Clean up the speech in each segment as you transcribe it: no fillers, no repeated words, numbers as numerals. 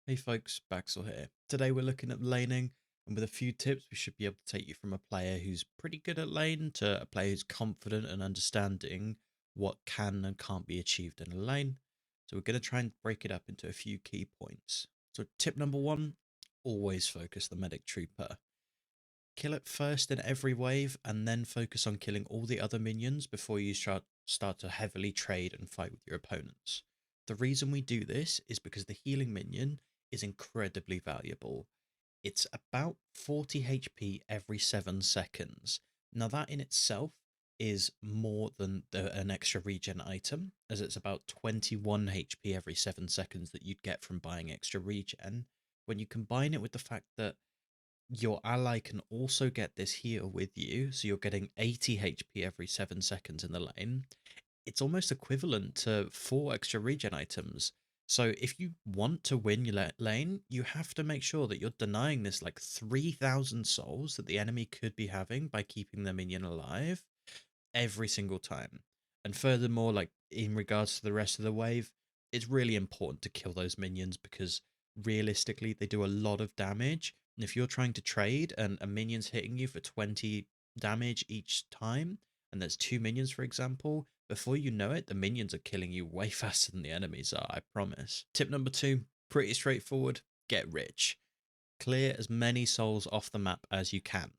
Hey folks, Baxel here. Today we're looking at laning, and with a few tips we should be able to take you from a player who's pretty good at lane to a player who's confident and understanding what can and can't be achieved in a lane. So we're going to try and break it up into a few key points. So tip number one, always focus the medic trooper. Kill it first in every wave and then focus on killing all the other minions before you start to heavily trade and fight with your opponents. The reason we do this is because the healing minion is incredibly valuable. It's about 40 HP every 7 seconds. Now that in itself is more than an extra regen item, as it's about 21 HP every 7 seconds that you'd get from buying extra regen. When you combine it with the fact that your ally can also get this heal with you, so you're getting 80 HP every 7 seconds in the lane, it's almost equivalent to 4 extra regen items. So if you want to win your lane, you have to make sure that you're denying this like 3,000 souls that the enemy could be having by keeping their minion alive every single time. And furthermore, like in regards to the rest of the wave, it's really important to kill those minions because realistically they do a lot of damage. And if you're trying to trade and a minion's hitting you for 20 damage each time, and there's 2 minions, for example, before you know it, the minions are killing you way faster than the enemies are, I promise. Tip number 2, pretty straightforward, get rich. Clear as many souls off the map as you can.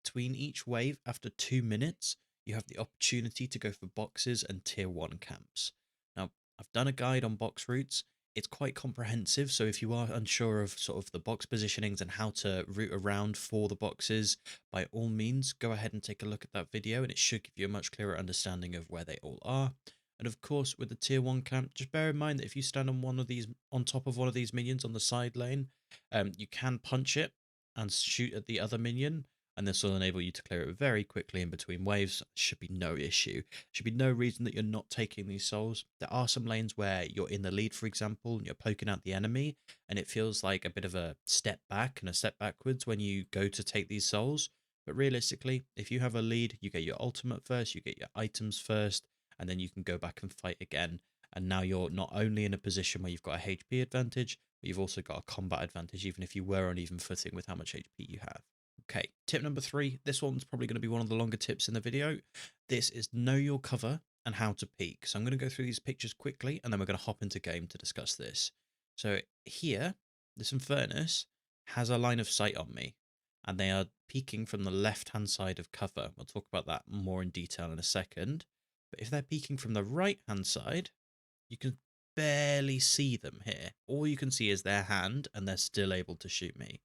Between each wave, after 2 minutes, you have the opportunity to go for boxes and tier 1 camps. Now, I've done a guide on box routes. It's quite comprehensive, so if you are unsure of sort of the box positionings and how to route around for the boxes, by all means, go ahead and take a look at that video, and it should give you a much clearer understanding of where they all are. And of course, with the tier 1 camp, just bear in mind that if you stand on one of these, on top of one of these minions on the side lane, you can punch it and shoot at the other minion, and this will enable you to clear it very quickly in between waves. Should be no issue. Should be no reason that you're not taking these souls. There are some lanes where you're in the lead, for example, and you're poking out the enemy, and it feels like a bit of a step back and a step backwards when you go to take these souls. But realistically, if you have a lead, you get your ultimate first, you get your items first, and then you can go back and fight again. And now you're not only in a position where you've got a HP advantage, but you've also got a combat advantage, even if you were on even footing with how much HP you have. Okay, tip number 3. This one's probably going to be one of the longer tips in the video. This is know your cover and how to peek. So I'm going to go through these pictures quickly, and then we're going to hop into game to discuss this. So here, this Infernus has a line of sight on me, and they are peeking from the left-hand side of cover. We'll talk about that more in detail in a second. But if they're peeking from the right-hand side, you can barely see them here. All you can see is their hand, and they're still able to shoot me.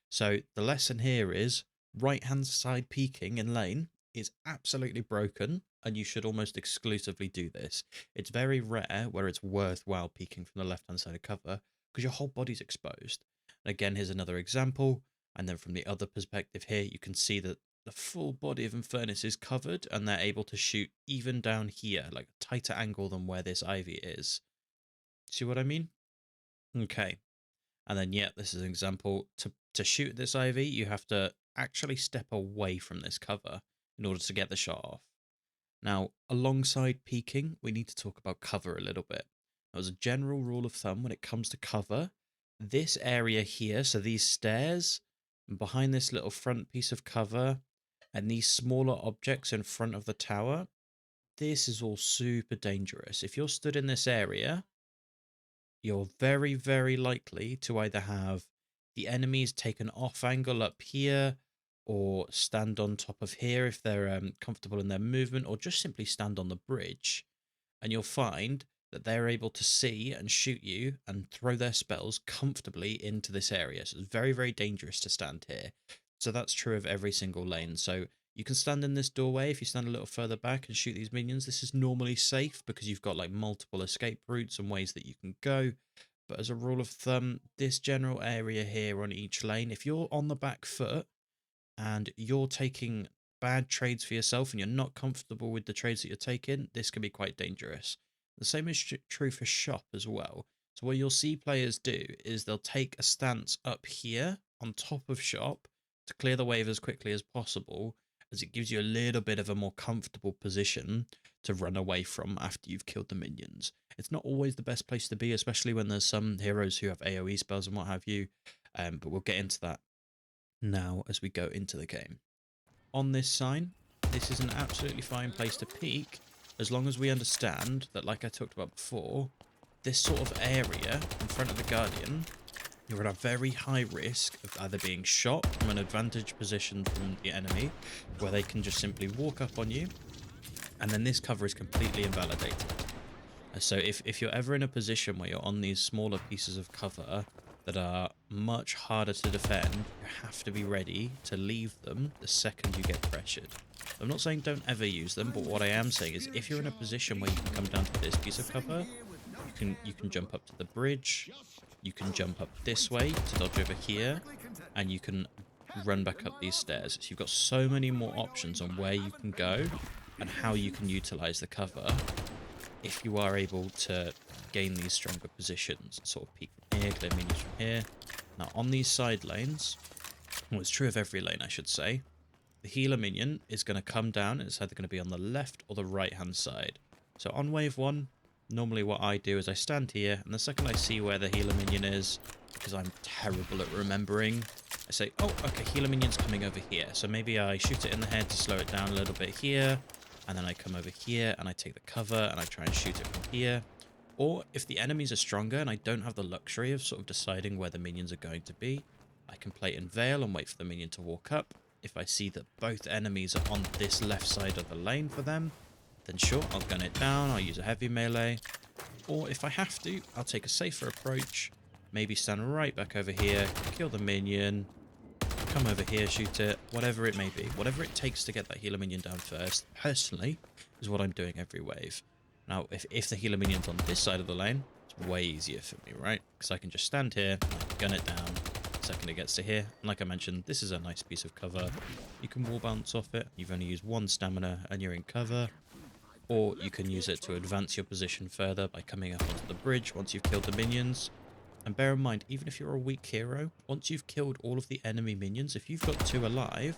So the lesson here is right-hand side peeking in lane is absolutely broken, and you should almost exclusively do this. It's very rare where it's worthwhile peeking from the left-hand side of cover because your whole body's exposed. And again, here's another example. And then from the other perspective here, you can see that the full body of Infernus is covered, and they're able to shoot even down here, like a tighter angle than where this ivy is. See what I mean? Okay. And then, yeah, this is an example. To shoot this ivy, you have to actually step away from this cover in order to get the shot off. Now, alongside peeking, we need to talk about cover a little bit. Now, as a general rule of thumb, when it comes to cover, this area here, so these stairs, behind this little front piece of cover, and these smaller objects in front of the tower, this is all super dangerous. If you're stood in this area, you're very, very likely to either have the enemies take an off angle up here, or stand on top of here if they're comfortable in their movement, or just simply stand on the bridge. And you'll find that they're able to see and shoot you and throw their spells comfortably into this area. So it's very, very dangerous to stand here. So that's true of every single lane. So you can stand in this doorway if you stand a little further back and shoot these minions. This is normally safe because you've got like multiple escape routes and ways that you can go. But as a rule of thumb, this general area here on each lane, if you're on the back foot and you're taking bad trades for yourself and you're not comfortable with the trades that you're taking, this can be quite dangerous. The same is true for shop as well. So what you'll see players do is they'll take a stance up here on top of shop to clear the wave as quickly as possible, as it gives you a little bit of a more comfortable position to run away from after you've killed the minions. It's not always the best place to be, especially when there's some heroes who have AoE spells and what have you, but we'll get into that now as we go into the game. On this sign, this is an absolutely fine place to peek, as long as we understand that, like I talked about before, this sort of area in front of the Guardian, you're at a very high risk of either being shot from an advantage position from the enemy, where they can just simply walk up on you, and then this cover is completely invalidated. So if you're ever in a position where you're on these smaller pieces of cover that are much harder to defend, you have to be ready to leave them the second you get pressured. I'm not saying don't ever use them, but what I am saying is if you're in a position where you can come down to this piece of cover, you can jump up to the bridge, you can jump up this way to dodge over here, and you can run back up these stairs. So you've got so many more options on where you can go and how you can utilize the cover if you are able to gain these stronger positions. Sort of peek from here, clear minions from here. Now on these side lanes, well, it's true of every lane I should say, the healer minion is going to come down and it's either going to be on the left or the right hand side. So on wave 1, normally what I do is I stand here, and the second I see where the healer minion is, because I'm terrible at remembering, I say, oh, okay, healer minion's coming over here. So maybe I shoot it in the head to slow it down a little bit here, and then I come over here and I take the cover and I try and shoot it from here. Or if the enemies are stronger and I don't have the luxury of sort of deciding where the minions are going to be, I can play in Veil and wait for the minion to walk up. If I see that both enemies are on this left side of the lane for them, then sure, I'll gun it down, I'll use a heavy melee. Or if I have to, I'll take a safer approach, maybe stand right back over here, kill the minion, come over here, shoot it, whatever it may be. Whatever it takes to get that healer minion down first, personally, is what I'm doing every wave. Now, if the healer minion's on this side of the lane, it's way easier for me, right? Because I can just stand here, gun it down, the second it gets to here. And like I mentioned, this is a nice piece of cover. You can wall bounce off it, you've only used 1 stamina and you're in cover. Or you can use it to advance your position further by coming up onto the bridge once you've killed the minions. And bear in mind, even if you're a weak hero, once you've killed all of the enemy minions, if you've got 2 alive,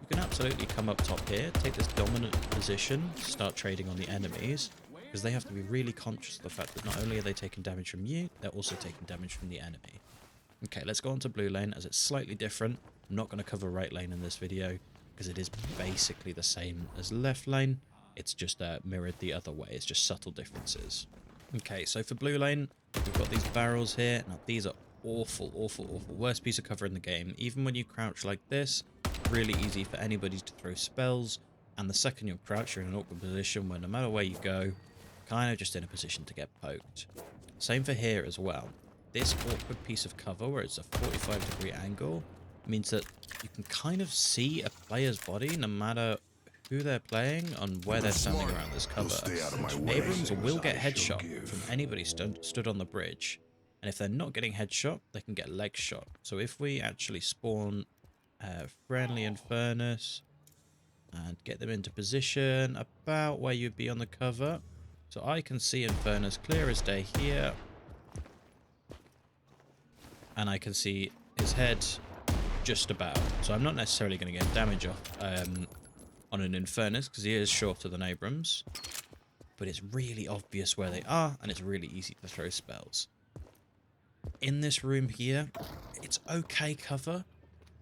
you can absolutely come up top here, take this dominant position, start trading on the enemies, because they have to be really conscious of the fact that not only are they taking damage from you, they're also taking damage from the enemy. Okay, let's go on to blue lane, as it's slightly different. I'm not going to cover right lane in this video, because it is basically the same as left lane. It's just mirrored the other way. It's just subtle differences. Okay, so for blue lane, we've got these barrels here. Now, these are awful, awful, awful. Worst piece of cover in the game. Even when you crouch like this, really easy for anybody to throw spells. And the second you're crouched, you're in an awkward position where no matter where you go, kind of just in a position to get poked. Same for here as well. This awkward piece of cover where it's a 45-degree angle means that you can kind of see a player's body no matter who they're playing and where they're standing around this cover. Abrams will get headshot from anybody stood on the bridge, and if they're not getting headshot, they can get leg shot. So if we actually spawn friendly Infernus and get them into position about where you'd be on the cover, so I can see Infernus clear as day here, and I can see his head just about. So I'm not necessarily going to get damage off on an Infernus, because he is shorter than Abrams, but it's really obvious where they are, and it's really easy to throw spells. In this room here, it's okay cover,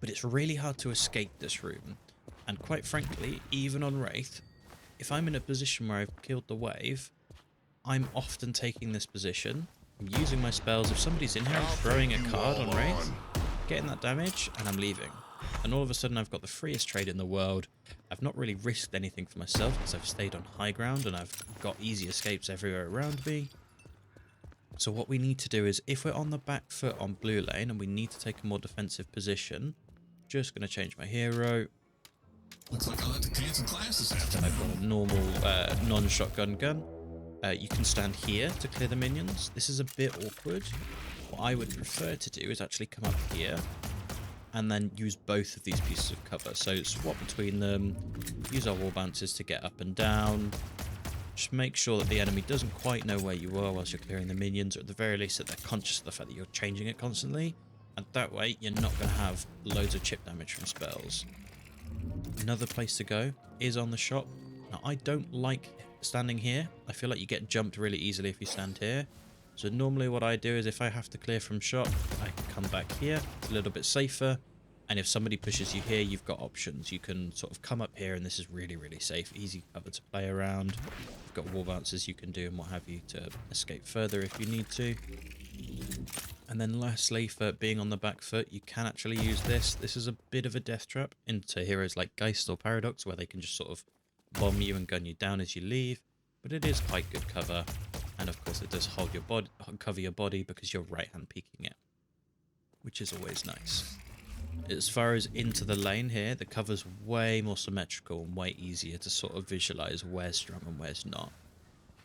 but it's really hard to escape this room. And quite frankly, even on Wraith, if I'm in a position where I've killed the wave, I'm often taking this position, I'm using my spells. If somebody's in here, I'm throwing a card on Wraith, getting that damage, and I'm leaving. And all of a sudden I've got the freest trade in the world. I've not really risked anything for myself because I've stayed on high ground and I've got easy escapes everywhere around me. So what we need to do is, if we're on the back foot on blue lane and we need to take a more defensive position, just going to change my hero. Looks like I'll have to cancel class this afternoon. I've got a normal non-shotgun gun. You can stand here to clear the minions. This is a bit awkward. What I would prefer to do is actually come up here and then use both of these pieces of cover. So swap between them, use our wall bounces to get up and down. Just make sure that the enemy doesn't quite know where you are whilst you're clearing the minions, or at the very least that they're conscious of the fact that you're changing it constantly. And that way you're not going to have loads of chip damage from spells. Another place to go is on the shop. Now, I don't like standing here. I feel like you get jumped really easily if you stand here. So normally what I do is if I have to clear from shop, I can come back here. It's a little bit safer. And if somebody pushes you here, you've got options. You can sort of come up here, and this is really, really safe. Easy cover to play around. You've got wall bounces you can do and what have you to escape further if you need to. And then lastly, for being on the back foot, you can actually use this. This is a bit of a death trap into heroes like Geist or Paradox, where they can just sort of bomb you and gun you down as you leave. But it is quite good cover. And of course, it does hold your body, cover your body because you're right-hand peeking it, which is always nice. As far as into the lane here, the cover's way more symmetrical and way easier to sort of visualize where's strong and where's not.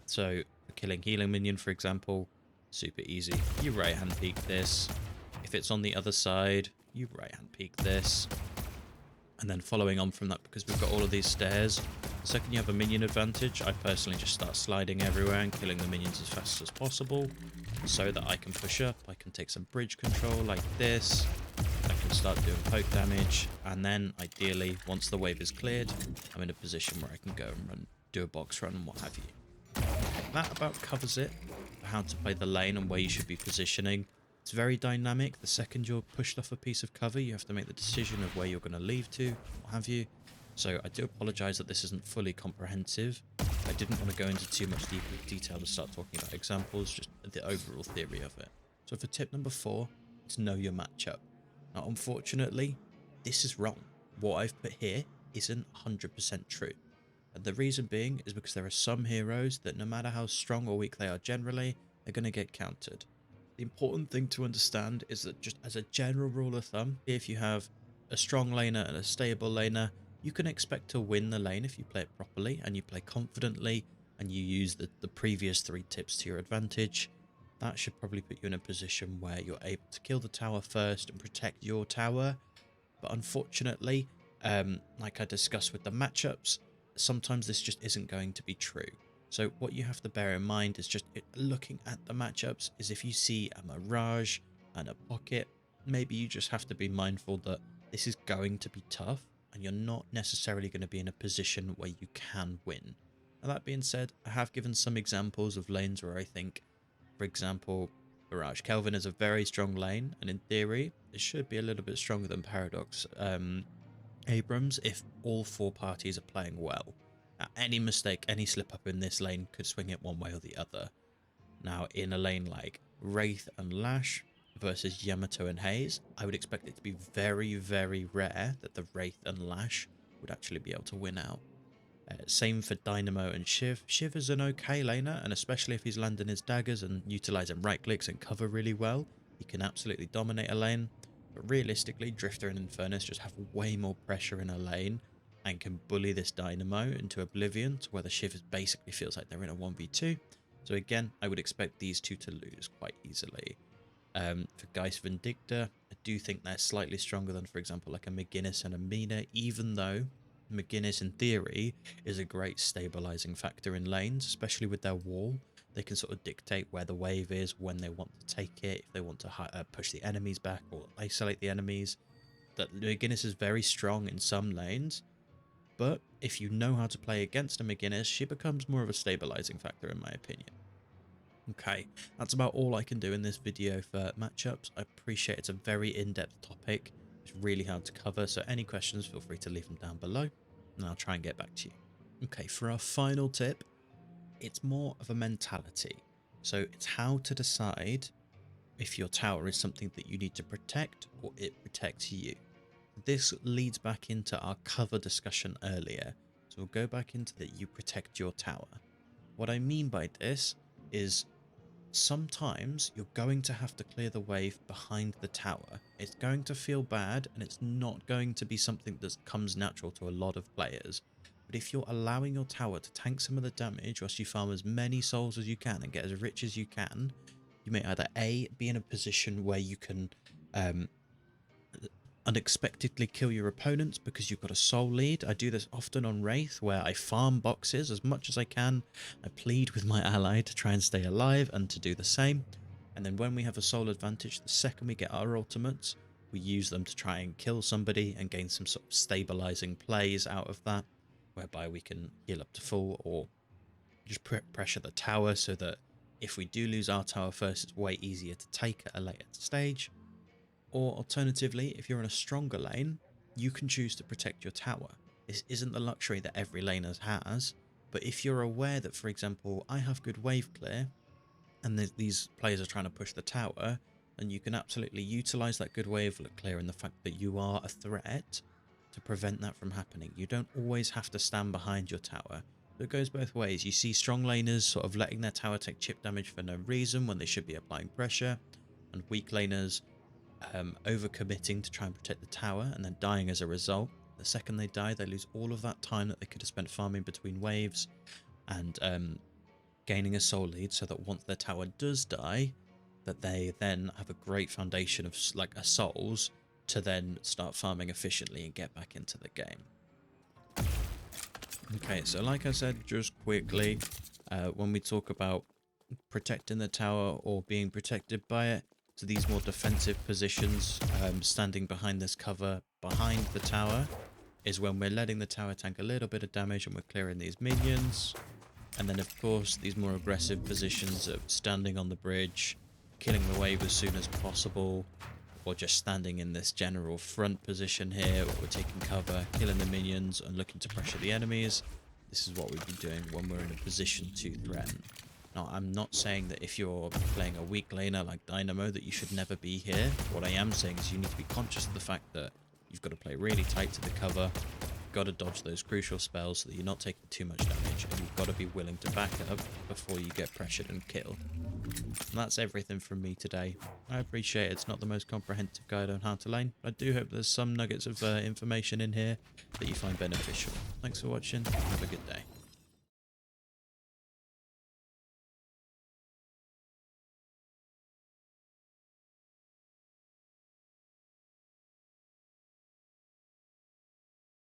So for killing healing minion, for example, super easy. You right hand peek this. If it's on the other side, you right hand peek this. And then following on from that, because we've got all of these stairs, the second you have a minion advantage, I personally just start sliding everywhere and killing the minions as fast as possible so that I can push up. I can take some bridge control like this. I can start doing poke damage, and then ideally, once the wave is cleared, I'm in a position where I can go and do a box run and what have you. That about covers it for how to play the lane and where you should be positioning. It's very dynamic. The second you're pushed off a piece of cover, you have to make the decision of where you're going to leave to, what have you. So I do apologise that this isn't fully comprehensive. I didn't want to go into too much detail to start talking about examples, just the overall theory of it. So for tip number 4, it's know your matchup. Now, unfortunately, this is wrong. What I've put here isn't 100% true. And the reason being is because there are some heroes that no matter how strong or weak they are generally, they're going to get countered. The important thing to understand is that just as a general rule of thumb, if you have a strong laner and a stable laner, you can expect to win the lane if you play it properly and you play confidently and you use the previous 3 tips to your advantage. That should probably put you in a position where you're able to kill the tower first and protect your tower. But unfortunately, like I discussed with the matchups, sometimes this just isn't going to be true. So what you have to bear in mind is just looking at the matchups is if you see a Mirage and a Pocket, maybe you just have to be mindful that this is going to be tough and you're not necessarily going to be in a position where you can win. Now, that being said, I have given some examples of lanes where I think, for example, Mirage Kelvin is a very strong lane, and in theory, it should be a little bit stronger than Paradox Abrams if all 4 parties are playing well. Now, any mistake, any slip up in this lane could swing it one way or the other. Now, in a lane like Wraith and Lash versus Yamato and Haze, I would expect it to be very, very rare that the Wraith and Lash would actually be able to win out. Same for Dynamo and Shiv. Shiv is an okay laner, and especially if he's landing his daggers and utilising right clicks and cover really well, he can absolutely dominate a lane. But realistically, Drifter and Infernus just have way more pressure in a lane and can bully this Dynamo into oblivion to where the Shiv basically feels like they're in a 1v2. So again, I would expect these 2 to lose quite easily. For Geist Vindicta, I do think they're slightly stronger than, for example, like a McGuinness and a Mina, even though McGuinness, in theory, is a great stabilizing factor in lanes, especially with their wall. They can sort of dictate where the wave is, when they want to take it, if they want to push the enemies back or isolate the enemies. That McGuinness is very strong in some lanes, but if you know how to play against a McGuinness, she becomes more of a stabilizing factor in my opinion. Okay, that's about all I can do in this video for matchups. I appreciate it's a very in-depth topic. It's really hard to cover, so any questions, feel free to leave them down below, and I'll try and get back to you. Okay, for our final tip, it's more of a mentality. So it's how to decide if your tower is something that you need to protect or it protects you. This leads back into our cover discussion earlier. So we'll go back into that you protect your tower. What I mean by this is sometimes you're going to have to clear the wave behind the tower. It's going to feel bad and it's not going to be something that comes natural to a lot of players. But if you're allowing your tower to tank some of the damage whilst you farm as many souls as you can and get as rich as you can, you may either A, be in a position where you can unexpectedly kill your opponents because you've got a soul lead. I do this often on Wraith where I farm boxes as much as I can. I plead with my ally to try and stay alive and to do the same. And then when we have a soul advantage, the second we get our ultimates, we use them to try and kill somebody and gain some sort of stabilizing plays out of that, whereby we can heal up to full or just pressure the tower so that if we do lose our tower first, it's way easier to take at a later stage. Or alternatively, if you're in a stronger lane, you can choose to protect your tower. This isn't the luxury that every laner has, but if you're aware that, for example, I have good wave clear, and these players are trying to push the tower, then you can absolutely utilize that good wave clear and the fact that you are a threat to prevent that from happening. You don't always have to stand behind your tower. So it goes both ways. You see strong laners sort of letting their tower take chip damage for no reason when they should be applying pressure, and weak laners overcommitting to try and protect the tower and then dying as a result. The second they die, they lose all of that time that they could have spent farming between waves and gaining a soul lead, so that once their tower does die, that they then have a great foundation of like a souls to then start farming efficiently and get back into the game. Okay, so like I said, just quickly, when we talk about protecting the tower or being protected by it, so these more defensive positions, standing behind this cover behind the tower, is when we're letting the tower tank a little bit of damage and we're clearing these minions. And then of course these more aggressive positions of standing on the bridge, killing the wave as soon as possible, or just standing in this general front position here where we're taking cover, killing the minions and looking to pressure the enemies. This is what we'd be doing when we're in a position to threaten. Now, I'm not saying that if you're playing a weak laner like Dynamo that you should never be here. What I am saying is you need to be conscious of the fact that you've got to play really tight to the cover, you've got to dodge those crucial spells so that you're not taking too much damage, and you've got to be willing to back up before you get pressured and killed. And that's everything from me today. I appreciate it's not the most comprehensive guide on how to lane, but I do hope there's some nuggets of information in here that you find beneficial. Thanks for watching, have a good day.